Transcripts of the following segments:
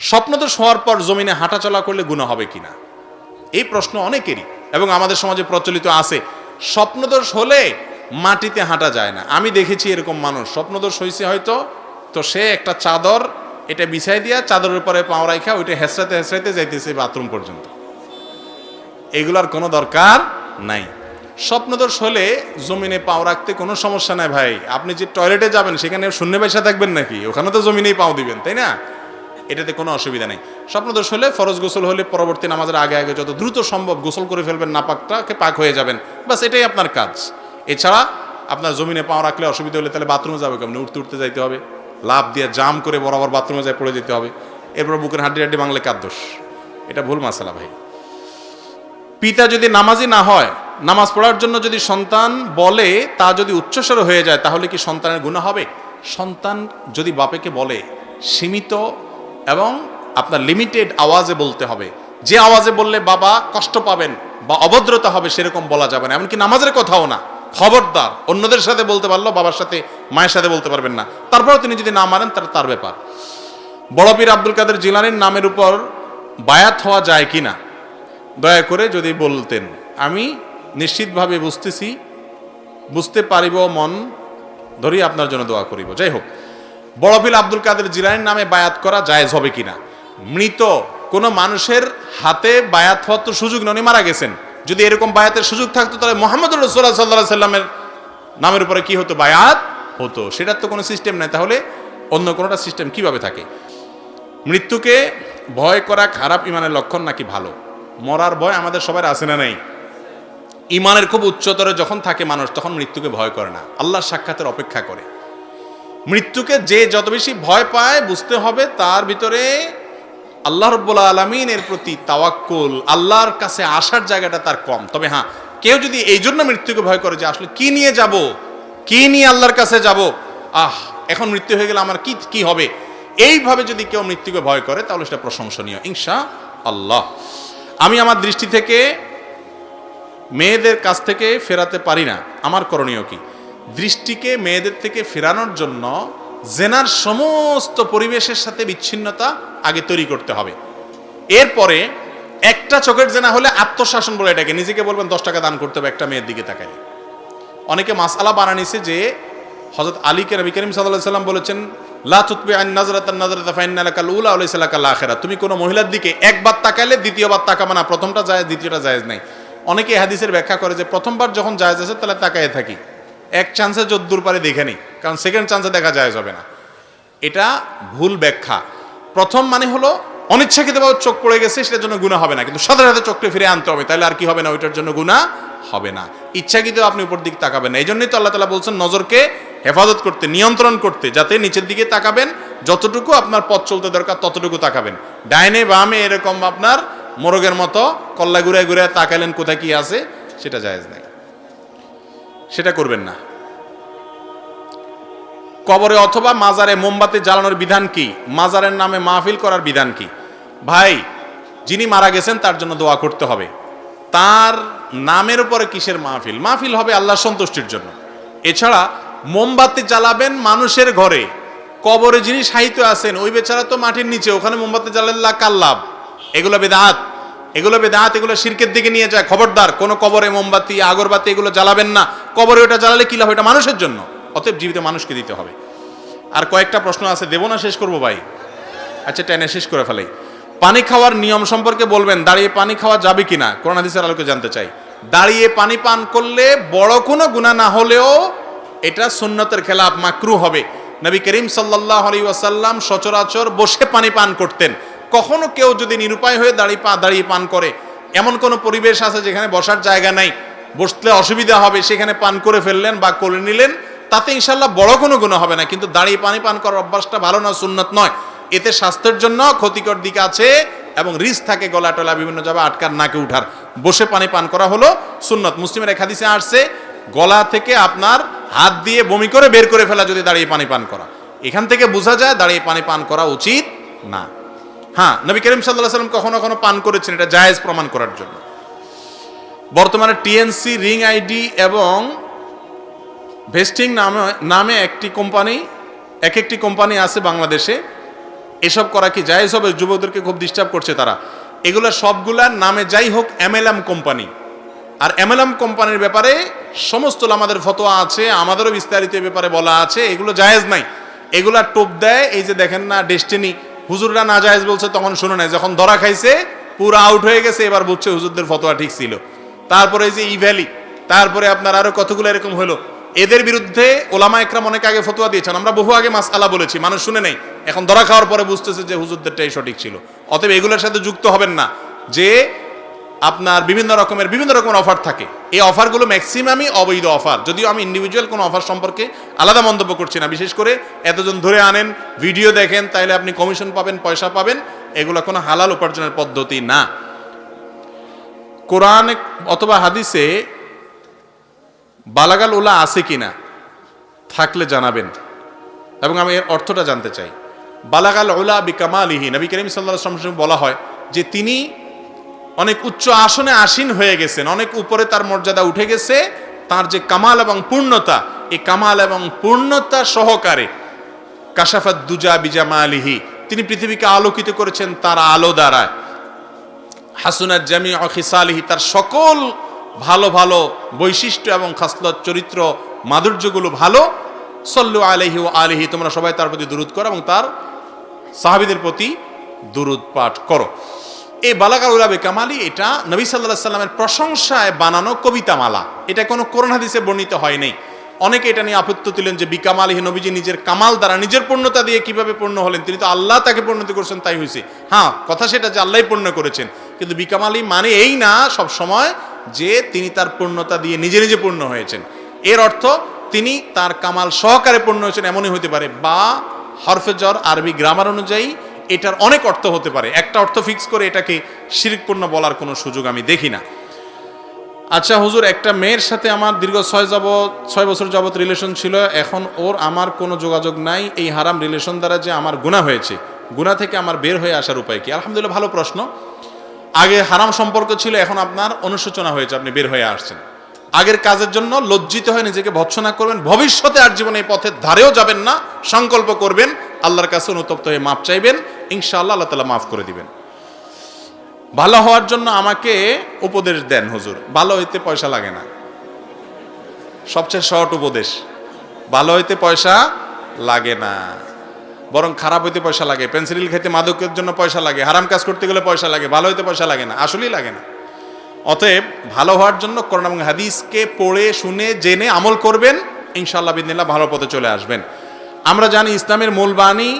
স্বপ্নদোষ হওয়ার পর জমিনে হাঁটাচলা করলে গুনাহ হবে কিনা, এই প্রশ্ন অনেকেরই এবং আমাদের সমাজে প্রচলিত আছে। স্বপ্নদোষ হলে মাটিতে হাঁটা যায় না। আমি দেখেছি এরকম মানুষ, স্বপ্নদোষ হয়েছে হয়তো, তো সে একটা চাদর এটা বিছাই দিয়া চাদরের উপরে পাও রাখা ওইটা হেসরাতে হেসরাতে যাইতেছে বাথরুম পর্যন্ত। এগুলার কোনো দরকার নাই। স্বপ্নদোষ হলে জমিনে পাও রাখতে কোনো সমস্যা নাই ভাই। আপনি যে টয়লেটে যাবেন সেখানে শূন্য পয়সা থাকবেন নাকি? ওখানে তো জমিনেই পাও দিবেন, তাই না? এটাতে কোনো অসুবিধা নেই। স্বপ্নদোষ হলে ফরজ গোসল হলে পরবর্তী নামাজের আগে আগে যত দ্রুত সম্ভব গোসল করে ফেলবেন, নাপাকটাকে পাক হয়ে যাবেন, বাস এটাই আপনার কাজ। এছাড়া আপনার জমিনে পাও রাখলে অসুবিধা হলে তাহলে বাথরুমে যাবে কেমন? উঠতে উঠতে যাইতে হবে, লাভ দিয়ে জাম করে বরাবর বাথরুমে যায় পড়ে যেতে হবে, এরপর বুকের হাড্ডি হাড্ডি বাংলে কার দোষ? এটা ভুল মাসালা ভাই। পিতা যদি নামাজি না হয়, নামাজ পড়ার জন্য যদি সন্তান বলে তা যদি উচ্চস্বর হয়ে যায় তাহলে কি সন্তানের গুনাহ হবে? সন্তান যদি বাপেকে বলে সীমিত এবং আপনার লিমিটেড আওয়াজে বলতে হবে। যে আওয়াজে বললে বাবা কষ্ট পাবেন বা অভদ্রতা হবে সেরকম বলা যাবে না, এমনকি নামাজের কথাও না। খবরদার, অন্যদের সাথে বলতে পারলো, বাবার সাথে মায়ের সাথে বলতে পারবেন না। তারপরেও তিনি যদি না মানেন তার ব্যাপার। বড় পীর আব্দুল কাদের জিলানীর নামের উপর বায়াত হওয়া যায় কিনা দয়া করে যদি বলতেন। আমি নিশ্চিতভাবে বুঝতে পারিব, মন ধরি আপনার জন্য দোয়া করিব। যাই হোক, বড় পীর আব্দুল কাদের জিলানীর নামে বায়াত করা জায়েজ হবে কিনা? মৃত কোনো মানুষের হাতে বায়াত হওয়ার তো সুযোগ নেই, উনি মারা গেছেন। যদি এরকম বায়াতের সুযোগ থাকতো তাহলে মুহাম্মদুর রাসূলুল্লাহ সাল্লাল্লাহু আলাইহি সাল্লামের নামের উপরে কি হতো? বায়াত হতো। সেটার তো কোনো সিস্টেম নাই, তাহলে অন্য কোনোটা সিস্টেম কিভাবে থাকে? মৃত্যুকে ভয় করা খারাপ ইমানের লক্ষণ নাকি ভালো? মরার ভয় আমাদের সবার আছে না নাই? ইমানের খুব উচ্চতরে যখন থাকে মানুষ তখন মৃত্যুকে ভয় করে না, আল্লাহর সাক্ষাতের অপেক্ষা করে। মৃত্যুকে যে যত বেশি ভয় পায় বুঝতে হবে তার ভিতরে আল্লাহ রাব্বুল আলামিনের প্রতি তাওয়াক্কুল, আল্লাহর কাছে আসার জায়গাটা তার কম। তবে হ্যাঁ, কেউ যদি এই জন্য মৃত্যুকে ভয় করে যে আসলে কি নিয়ে যাব, কি নিয়ে আল্লাহর কাছে যাব, এখন মৃত্যু হয়ে গেলে আমার কি হবে, এইভাবে যদি কেউ মৃত্যুকে ভয় করে তাহলে সেটা প্রশংসনীয় ইনশাআল্লাহ। আমি আমার দৃষ্টি থেকে মেয়েদের কাছ থেকে ফেরাতে পারি না, আমার করণীয় কি? দৃষ্টিকে মেয়েদের থেকে ফেরানোর জন্য জেনার সমস্ত পরিবেশের সাথে বিচ্ছিন্নতা আগে তৈরি করতে হবে। এরপরে একটা চোখের জেনা হলে আত্মশাসন বলে এটাকে, নিজেকে বলবেন 10 টাকা দান করতে হবে একটা মেয়ের দিকে তাকাইলে। অনেকে মাসআলা বানানিছে যে হযরত আলীকে নবী করিম সাল্লাল্লাহু আলাইহি ওয়াসাল্লাম বলেছেন লা তুতবি আন নাজরাতান নাজরাতা ফাইন্না লাকাল উলা ওয়া লাইসা লাকাল আখিরা। তুমি কোনো মহিলার দিকে একবার তাকাইলে দ্বিতীয়বার তাকাবে না, প্রথমটা জায়েজ দ্বিতীয়টা জায়েজ নাই। অনেকে হাদিসের ব্যাখ্যা করে যে প্রথমবার যখন জায়েজ আছে তাহলে তাকায় থাকি, এক চান্সে যদ্দূর পারে দেখে নি, কারণ সেকেন্ড চান্সে দেখা জায়েজ হবে না। এটা ভুল ব্যাখ্যা। প্রথম মানে হলো অনিচ্ছাকৃতভাবে চোখ পড়ে গেছে সেটার জন্য গুনাহ হবে না, কিন্তু সাথে সাথে চোখটা ফিরে আনতে হবে, তাহলে আর কি হবে না, ওইটার জন্য গুনাহ হবে না। ইচ্ছাকৃত আপনি উপর দিকে তাকাবেন না। এই জন্যই তো আল্লাহ তাআলা বলছেন নজরকে হেফাজত করতে, নিয়ন্ত্রণ করতে, যাতে নিচের দিকে তাকাবেন, যতটুকু আপনার পথ চলতে দরকার ততটুকু তাকাবেন। ডাইনে বামে এরকম আপনার মোরগের মতো কল্লা ঘুরে ঘুরে তাকালেন কোথায় কি আছে, সেটা জায়েজ নাই, সেটা করবেন না। কবরে অথবা মাজারে মোমবাতি জ্বালানোর বিধান কি? মাজারের নামে মাহফিল করার বিধান কি? ভাই, যিনি মারা গেছেন তার জন্য দোয়া করতে হবে। তার নামের উপরে কিসের মাহফিল? মাহফিল হবে আল্লাহর সন্তুষ্টির জন্য। এছাড়া মোমবাতি জ্বালাবেন মানুষের ঘরে, কবরে যিনি সাহিত্য আছেন ওই বেচারা তো মাটির নিচে, ওখানে মোমবাতি জ্বালালে কার লাভ? এগুলো বেদাত, এগুলো শিরকের দিকে নিয়ে যায়। খবরদার, কোনো কবরে মোমবাতি আগরবাতি এগুলো জ্বালাবেন না। কবরে ওটা জ্বালালে কি লাভ? এটা মানুষের জন্য, অতএব জীবিত মানুষকে দিতে হবে। আর কয়েকটা প্রশ্ন আছে, দেব না শেষ করবো ভাই? আচ্ছা, টেনে শেষ করে ফেলাই। পানি খাওয়ার নিয়ম সম্পর্কে বলবেন, দাঁড়িয়ে পানি খাওয়া যাবে কিনা কোরআন হাদিসের আলোকে জানতে চাই। দাঁড়িয়ে পানি পান করলে বড় কোনো গুনাহ না হলেও এটা সুন্নতের খেলাফ, মাকরুহ হবে। নবী করিম সাল্লাল্লাহু আলাইহি ওয়াসাল্লাম সচরাচর বসে পানি পান করতেন। কখনো কেউ যদি নিরুপায় হয়ে দাঁড়িয়ে পান করে, এমন কোনো পরিবেশ আছে যেখানে বসার জায়গা নাই, বসলে অসুবিধা হবে, সেখানে পান করে ফেললেন বা করে নিলেন, তাতে ইনশাআল্লাহ বড় কোনো গুনাহ হবে না। কিন্তু দাঁড়িয়ে পানি পান করার অভ্যাসটা ভালো না, সুন্নত নয়। এতে স্বাস্থ্যের জন্য ক্ষতিকর দিক আছে এবং রিস্ক থাকে গলা টলা বিভিন্ন জায়গায় আটকার, নাকে উঠার। বসে পানি পান করা হলো সুন্নত। মুসলিমের এক হাদিসে আসছে গলা থেকে আপনার হাত দিয়ে বমি করে বের করে ফেলা যদি দাঁড়িয়ে পানি পান করা। এখান থেকে বোঝা যায় দাঁড়িয়ে পানি পান করা উচিত না। হ্যাঁ, নবী করিম সাল্লাল্লাহু আলাইহি ওয়াসাল্লাম কখনো কখনো পান করেছেন, এটা জায়েজ প্রমাণ করার জন্য। বর্তমানে টিএনসি, রিং আইডি এবং ভেস্টিং নামে একটি কোম্পানি আছে বাংলাদেশে। এসব করা কি জায়েজ হবে? যুবকদেরকে খুব ডিস্টার্ব করছে তারা। এগুলো সবগুলার নামে যাই হোক MLM কোম্পানি, আর MLM কোম্পানির ব্যাপারে সমস্ত আমাদের ফতোয়া আছে, আমাদেরও বিস্তারিত ব্যাপারে বলা আছে, এগুলো জায়েজ নাই। এগুলা টোপ দেয়, এই যে দেখেন না ডেস্টিনি, হুজুররা না জায়েজ বলছে তখন শুনে নাই, যখন ধরা খাইছে পুরো আউট হয়ে গেছে, এবার বুঝছে হুজুরদের ফতোয়া ঠিক ছিল। তারপরে এই যে ইভ্যালি, তারপরে আপনার আরো কতগুলো এরকম হলো, এদের বিরুদ্ধে ওলামা একরাম অনেক আগে ফতোয়া দিয়েছেন, আমরা বহু আগে মাসআলা বলেছি, মানুষ শুনে নেই, এখন ধরা খাওয়ার পরে বুঝতেছে যে হুজুরদেরটাই সঠিক ছিল। অতএব এগুলোর সাথে যুক্ত হবেন না। যে আপনার বিভিন্ন রকমের অফার থাকে, এই অফারগুলো ম্যাক্সিমামই অবৈধ অফার। যদিও আমি ইন্ডিভিজুয়াল কোনো অফার সম্পর্কে আলাদা মন্তব্য করছি না, বিশেষ করে এতজন ধরে আনেন, ভিডিও দেখেন, তাইলে আপনি কমিশন পাবেন, পয়সা পাবেন, এগুলো কোনো হালাল উপার্জনের পদ্ধতি না। কোরআন অথবা হাদিসে বালাগাল উলা আছে কিনা, থাকলে জানাবেন, এবং আমি এর অর্থটা জানতে চাই। বালাগাল উলা বিকামালিহি, নবী করিম সাল্লাল্লাহু আলাইহি ওয়াসাল্লাম বলা হয় যে তিনি অনেক উচ্চ আসনে আসীন হয়ে গেছেন, অনেক উপরে তার মর্যাদা উঠে গেছে, তার যে কামাল এবং পূর্ণতা, এই কামাল এবং পূর্ণতা সহকারে কাশাফাত দুজা বিজামালিহি, তিনি পৃথিবীকে আলোকিত করেছেন তার আলো দ্বারা। হাসুনাত জামিউ খিসালিহি, তার সকল ভালো ভালো বৈশিষ্ট্য এবং খাসলত, চরিত্র, মাধুর্যগুলো ভালো। সল্লু আলাইহি ওয়া আলিহি, তোমরা সবাই তার প্রতি দুরূদ করো এবং তার সাহাবীদের প্রতি দুরূদ পাঠ করো। এই বালাগাল উলা বিকামালি, এটা নবী সাল্লাল্লাহু আলাইহি সাল্লামের প্রশংসায় বানানো কবিতামালা, এটা কোনো কোরআন হাদিসে বর্ণিত হয় নাই। অনেকে এটা নিয়ে আপত্তি তুলেন যে বিকামালিহি, নবীজি নিজের কামাল দ্বারা, নিজের পূর্ণতা দিয়ে কিভাবে পূর্ণ হলেন, তিনি তো আল্লাহ তাকে পূর্ণত করেছেন তাই হয়েছে। হ্যাঁ, কথা সেটা যে আল্লাহই পূর্ণ করেছেন, কিন্তু বিকামালি মানে এই না সব সময় যে তিনি তার পূর্ণতা দিয়ে নিজে নিজে পূর্ণ হয়েছেন। এর অর্থ তিনি তার কামাল সহকারে পূর্ণ হয়েছেন এমনই হতে পারে, বা হরফে জর আরবি গ্রামার অনুযায়ী এটার অনেক অর্থ হতে পারে। একটা অর্থ ফিক্স করে এটাকে শিরকপূর্ণ বলার কোনো সুযোগ আমি দেখি না। আচ্ছা হুজুর, একটা মেয়ের সাথে আমার দীর্ঘ 6 বছর যাবত রিলেশন ছিল, এখন ওর আমার কোনো যোগাযোগ নাই, এই হারাম রিলেশন দ্বারা যে আমার গুনাহ হয়েছে, গুনাহ থেকে আমার বের হয়ে আসার উপায় কি? আলহামদুলিল্লাহ, ভালো প্রশ্ন। আগে হারাম সম্পর্ক ছিল, এখন আপনার অনুশোচনা হয়েছে, আপনি বের হয়ে আসছেন। আগের কাজের জন্য লজ্জিত হয়ে নিজেকে ভৎসনা করবেন, ভবিষ্যতে আর জীবনে এই পথের ধারেও যাবেন না, সংকল্প করবেন, আল্লাহর কাছে অনুতপ্ত হয়ে মাপ চাইবেন, ইনশাআল্লাহ আল্লাহ তাআলা মাফ করে দিবেন। ভালো হওয়ার জন্য আমাকে উপদেশ দেন হুজুর। ভালো হইতে পয়সা লাগে না, সবচেয়ে শর্ট উপদেশ, ভালো হইতে পয়সা লাগে না, বরং খারাপ হইতে পয়সা লাগে। পেন্সিল খেতে মাদকের জন্য পয়সা লাগে, হারাম কাজ করতে গেলে পয়সা লাগে, ভালো হইতে পয়সা লাগে না, আসলেই লাগে না। অতএব ভালো হওয়ার জন্য কোরআন এবং হাদিসকে পড়ে শুনে জেনে আমল করবেন, ইনশাআল্লাহ বিদিনিল্লাহ ভালো পথে চলে আসবেন। আমরা জানি ইসলামের মূল বাণী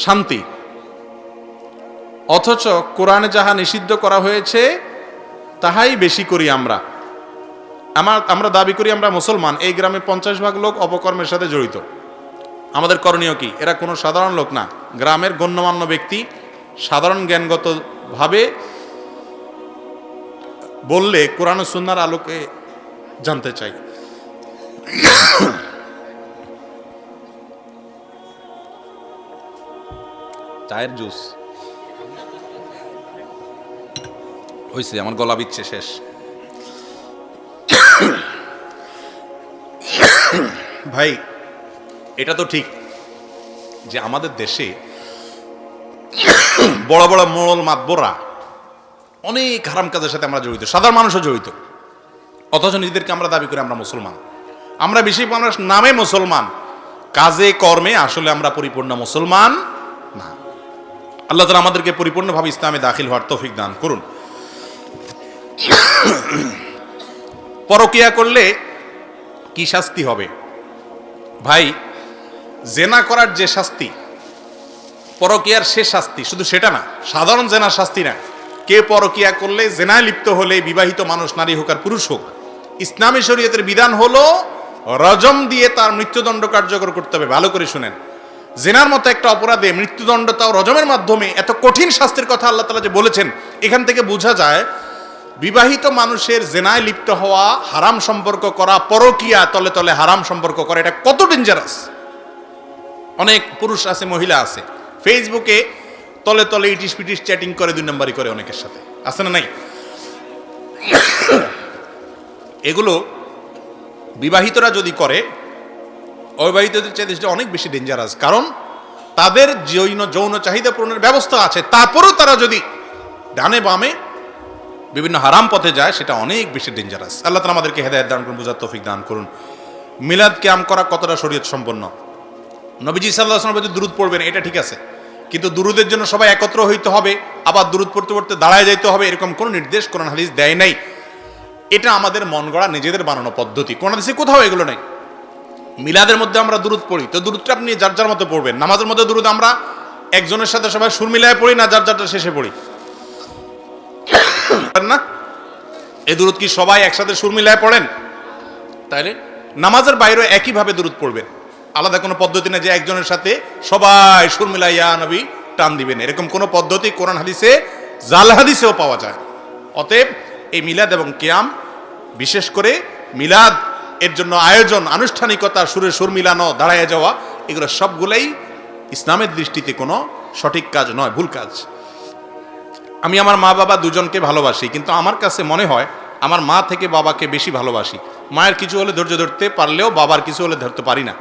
শান্তি, অথচ কোরআনে যাহা নিষিদ্ধ করা হয়েছে তাহাই বেশি করি আমরা দাবি করি আমরা মুসলমান, এই গ্রামে 50% লোক অপকর্মের সাথে জড়িত। আমাদের করণীয় কি? এরা কোনো সাধারণ লোক না, গ্রামের গণ্যমান্য ব্যক্তি, সাধারণ জ্ঞানগত ভাবে বললে কোরআন ও সুন্নাহর আলোকে জানতে চাই। চায়ের জুস হয়েছে, আমার গলা বিচ্ছে শেষ। ভাই, এটা তো ঠিক যে আমাদের দেশে বড় বড় মোড়ল মাতবররা অনেক হারাম কাজের সাথে আমরা জড়িত, সাধারণ মানুষও জড়িত, অথচ নিজেদেরকে আমরা দাবি করি আমরা মুসলমান। আমরা বেশি আমরা নামে মুসলমান, কাজে কর্মে আসলে আমরা পরিপূর্ণ মুসলমান না। আল্লাহ তাআলা আমাদেরকে পরিপূর্ণভাবে ইসলামে দাখিল হওয়ার তৌফিক দান করুন। পরকিয়া করলে কি শাস্তি হবে? ভাই, জেনা করার যে শাস্তি, পরকিয়ার সে শাস্তি শুধু সেটা না, সাধারণ জেনার শাস্তি না। কে পরকিয়া করলে, জেনায় লিপ্ত হলে, বিবাহিত মানুষ নারী হোক আর পুরুষ হোক, ইসলামী শরীয়তের বিধান হলো রজম দিয়ে তার মৃত্যুদণ্ড কার্যকর করতে হবে। ভালো করে শুনেন, জেনার মতো একটা অপরাধে মৃত্যুদণ্ড, তাও রজমের মাধ্যমে, এত কঠিন শাস্তির কথা আল্লাহ তাআলা যে বলেছেন, এখান থেকে বোঝা যায় বিবাহিত মানুষের জেনায় লিপ্ত হওয়া, হারাম সম্পর্ক করা, পরকিয়া তলে তলে হারাম সম্পর্ক করা, এটা কত ডেঞ্জারাস। অনেক পুরুষ আছে, মহিলা আছে, ফেসবুকে তলে তলে ইটিস পিটিস চ্যাটিং করে, 2 নম্বরই করে অনেকের সাথে, আছে না নাই? এগুলো বিবাহিতরা যদি করে, অবিবাহিতদের চাইতে অনেক বেশি ডেঞ্জারাস। কারণ তাদের যৌন চাহিদা পূরণের ব্যবস্থা আছে, তারপরেও তারা যদি ডানে বামে বিভিন্ন হারাম পথে যায়, সেটা অনেক বেশি ডেঞ্জারাস। আল্লাহ তাআলা আমাদেরকে হেদায়েত দান করুন, বুঝার তৌফিক দান করুন। মিলাদ কিয়াম করা কতটা শরীয়ত সম্পন্ন? নবীজি সাল্লাল্লাহু আলাইহি ওয়াসাল্লাম দুরূদ পড়বেন, এটা ঠিক আছে, কিন্তু দুরূদের জন্য সবাই একত্র হইতে হবে, আবার দুরূদ পড়তে পড়তে দাঁড়ায় যাইতে হবে, এরকম কোনো নির্দেশ কোরআন হাদিস দেয় নাই। এটা আমাদের মন গড়া নিজেদের বানানো পদ্ধতি, কোরআন হাদিসে কোথাও এগুলো নাই। মিলাদের মধ্যে আমরা দুরূদ পড়ি, তো দুরূদটা আপনি যার যার মতো পড়বেন। নামাজের মধ্যে দুরূদ আমরা একজনের সাথে সবাই সুর মিলায় পড়ি না, যার যারটা শেষে পড়ি না? এই দুরূদ কি সবাই একসাথে সুর মিলায় পড়েন? তাইলে নামাজের বাইরে একইভাবে দুরূদ পড়বেন, আলাদা কোনো পদ্ধতি না যে একজনের সাথে সবাই সুর মিলাই ইয়া নবী টান দিবেন, এরকম কোনো পদ্ধতি কোরআন হাদিসে জাল হাদিসেও পাওয়া যায়। অতএব এই মিলাদ এবং কিয়াম, বিশেষ করে মিলাদ এর জন্য আয়োজন, আনুষ্ঠানিকতা, সুরে সুর মিলানো, দাঁড়ায় যাওয়া, এগুলো সবগুলাই ইসলামের দৃষ্টিতে কোনো সঠিক কাজ নয়, ভুল কাজ। আমি আমার মা বাবা দুজনকে ভালোবাসি, কিন্তু আমার কাছে মনে হয় আমার মা থেকে বাবাকে বেশি ভালোবাসি। মায়ের কিছু হলে ধৈর্য ধরতে পারলেও বাবার কিছু হলে ধরতে পারি না।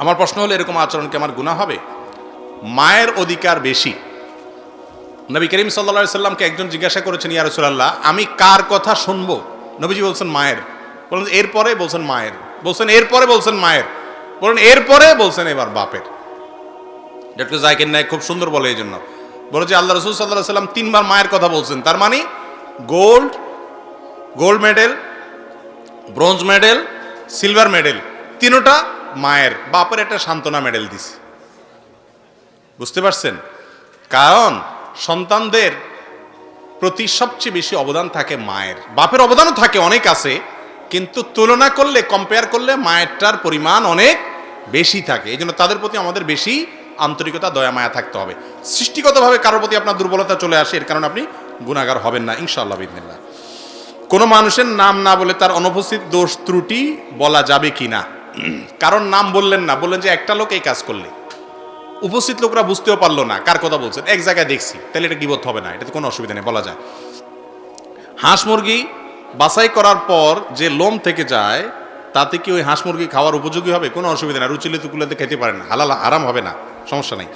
আমার প্রশ্ন হলো, এরকম আচরণকে আমার গুনাহ হবে? মায়ের অধিকার বেশি। নবী করিম সাল্লাল্লাহু আলাইহি সাল্লামকে একজন জিজ্ঞাসা করেছেন, ইয়া রাসূলুল্লাহ, আমি কার কথা শুনবো? নবীজি বলছেন মায়ের। বললেন এরপরে? বলছেন মায়ের। বলছেন এরপরে? বলছেন মায়ের। বললেন এরপরে? বলছেন এবার বাপের। ডক্টর জাকির নায়েক খুব সুন্দর বলে, এই জন্য বলে যে আল্লাহ রাসূল সাল্লাল্লাহু আলাইহি সাল্লাম 3 বার মায়ের কথা বলছেন, তার মানে gold medal, bronze medal, silver medal, তিনোটা মায়ের। বাপের একটা সান্ত্বনা মেডেল দিছে। বুঝতে পারছেন? কারণ সন্তানদের প্রতি সবচেয়ে বেশি অবদান থাকে মায়ের। বাপের অবদানও থাকে, অনেক আছে, কিন্তু তুলনা করলে, কম্পেয়ার করলে মায়েরটার পরিমাণ অনেক বেশি থাকে। এই জন্য তাদের প্রতি আমাদের বেশি আন্তরিকতা, দয়া মায়া থাকতে হবে। সৃষ্টিগতভাবে কারোর প্রতি আপনার দুর্বলতা চলে আসে, এর কারণে আপনি গুনাহগার হবেন না ইনশাআল্লাহ বিইذنিল্লাহ। কোনো মানুষের নাম না বলে তার অনুপস্থিত দোষ ত্রুটি বলা যাবে কি না? কারণ নাম বললেন না, বললেন যে একটা লোক এই কাজ করলে, উপস্থিত লোকরা বুঝতেও পারলো না কার কথা বলছেন, এক জায়গায় দেখছি, তাহলে এটা গীবত হবে না, এটাতে কোনো অসুবিধা নেই, বলা যায়। হাঁস মুরগি বাছাই করার পর যে লোম থেকে যায়, তাতে কি ওই হাঁস মুরগি খাওয়ার উপযোগী হবে? কোনো অসুবিধা না, রুচিলে তুকুলেতে খেতে পারেন, হালাল হারাম হবে না, সমস্যা নেই।